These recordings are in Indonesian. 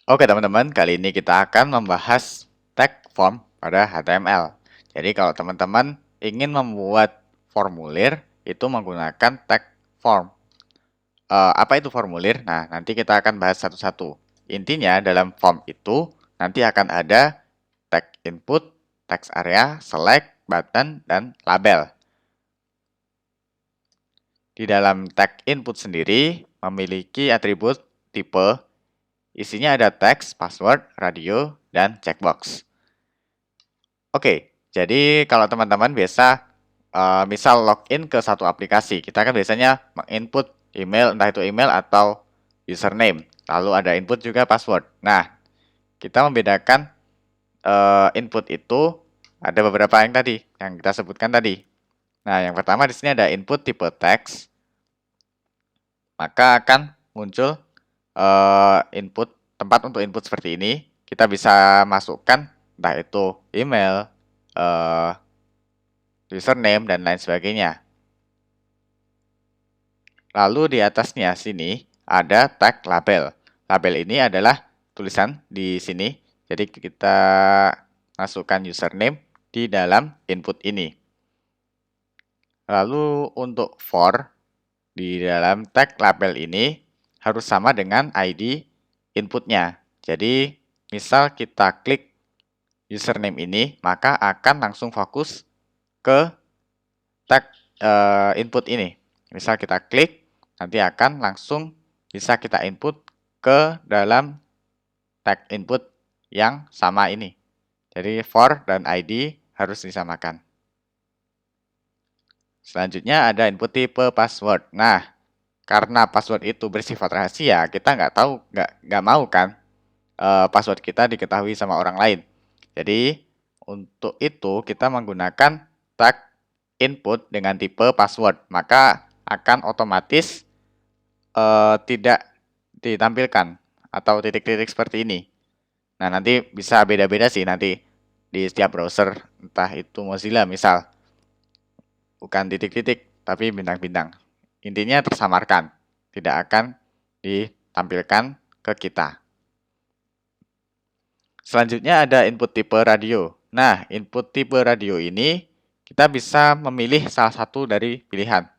Oke teman-teman, kali ini kita akan membahas tag form pada HTML. Jadi kalau teman-teman ingin membuat formulir, itu menggunakan tag form. Apa itu formulir? Nah, nanti kita akan bahas satu-satu. Intinya dalam form itu nanti akan ada tag input, text area, select, button, dan label. Di dalam tag input sendiri memiliki atribut tipe. Isinya ada teks, password, radio, dan checkbox. Oke, jadi kalau teman-teman biasa misal login ke satu aplikasi, kita kan biasanya menginput email, entah itu email atau username. Lalu ada input juga password. Nah, kita membedakan input itu ada beberapa yang kita sebutkan tadi. Nah, yang pertama di sini ada input tipe teks, maka akan muncul input tempat untuk input seperti ini. Kita bisa masukkan entah itu email, username, dan lain sebagainya. Lalu di atasnya sini ada tag label. Label ini adalah tulisan di sini. Jadi kita masukkan username di dalam input ini. Lalu untuk for di dalam tag label ini harus sama dengan ID inputnya. Jadi misal kita klik username ini, maka akan langsung fokus ke tag input ini. Misal kita klik, nanti akan langsung bisa kita input ke dalam tag input yang sama ini. Jadi for dan ID harus disamakan. Selanjutnya ada input tipe password. Nah, karena password itu bersifat rahasia, kita nggak mau kan password kita diketahui sama orang lain. Jadi untuk itu kita menggunakan tag input dengan tipe password, maka akan otomatis tidak ditampilkan atau titik-titik seperti ini. Nah, nanti bisa beda-beda sih nanti di setiap browser, entah itu Mozilla misal, bukan titik-titik tapi bintang-bintang. Intinya tersamarkan, tidak akan ditampilkan ke kita. Selanjutnya ada input tipe radio. Nah, input tipe radio ini kita bisa memilih salah satu dari pilihan.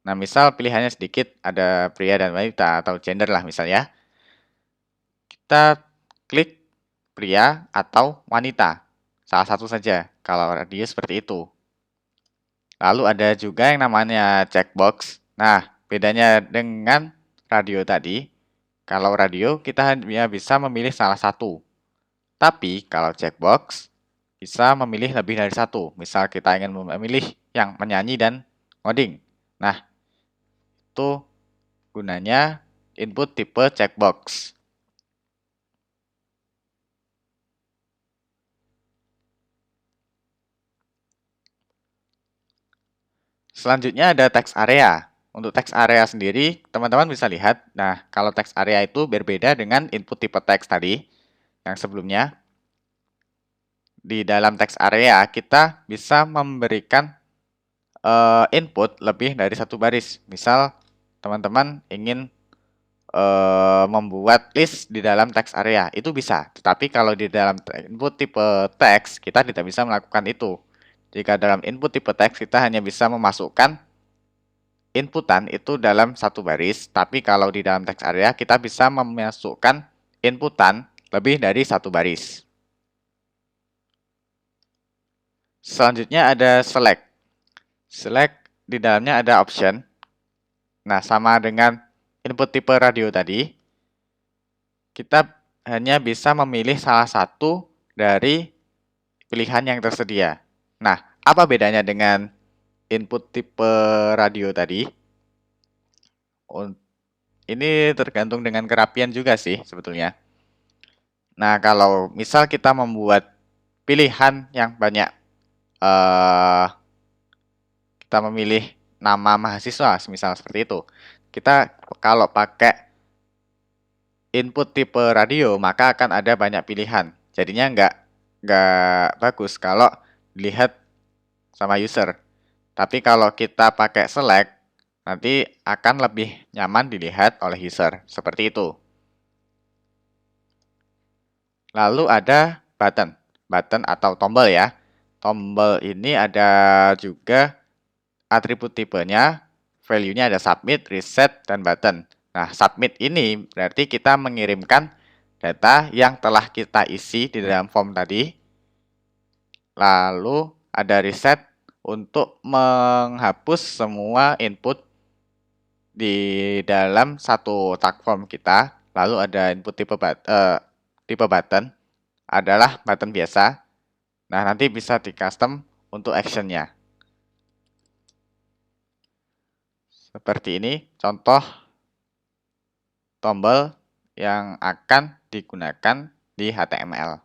Nah, misal pilihannya sedikit, ada pria dan wanita atau gender lah misalnya. Kita klik pria atau wanita. Salah satu saja kalau radio seperti itu. Lalu ada juga yang namanya checkbox. Nah, bedanya dengan radio tadi, kalau radio kita hanya bisa memilih salah satu. Tapi kalau checkbox bisa memilih lebih dari satu. Misal kita ingin memilih yang menyanyi dan ngoding. Nah, itu gunanya input tipe checkbox. Selanjutnya ada text area. Untuk text area sendiri, teman-teman bisa lihat. Nah, kalau text area itu berbeda dengan input tipe text tadi yang sebelumnya. Di dalam text area, kita bisa memberikan input lebih dari satu baris. Misal, teman-teman ingin membuat list di dalam text area, itu bisa. Tetapi kalau di dalam input tipe text, kita tidak bisa melakukan itu. Jika dalam input tipe text, kita hanya bisa memasukkan inputan itu dalam satu baris, tapi kalau di dalam text area, kita bisa memasukkan inputan lebih dari satu baris. Selanjutnya ada select. Select di dalamnya ada option. Nah, sama dengan input tipe radio tadi, kita hanya bisa memilih salah satu dari pilihan yang tersedia. Nah, apa bedanya dengan input tipe radio tadi? Ini tergantung dengan kerapian juga sih sebetulnya. Nah, kalau misal kita membuat pilihan yang banyak, kita memilih nama mahasiswa, misal seperti itu. Kita kalau pakai input tipe radio, maka akan ada banyak pilihan. Jadinya nggak bagus kalau dilihat sama user. Tapi kalau kita pakai select, nanti akan lebih nyaman dilihat oleh user. Seperti itu. Lalu ada button atau tombol ya. Tombol ini ada juga atribut tipenya, value-nya ada submit, reset, dan button. Nah, submit ini berarti kita mengirimkan data yang telah kita isi di dalam form tadi. Lalu ada reset untuk menghapus semua input di dalam satu tag form kita. Lalu ada input tipe button adalah button biasa. Nah, nanti bisa di custom untuk action-nya. Seperti ini contoh tombol yang akan digunakan di HTML.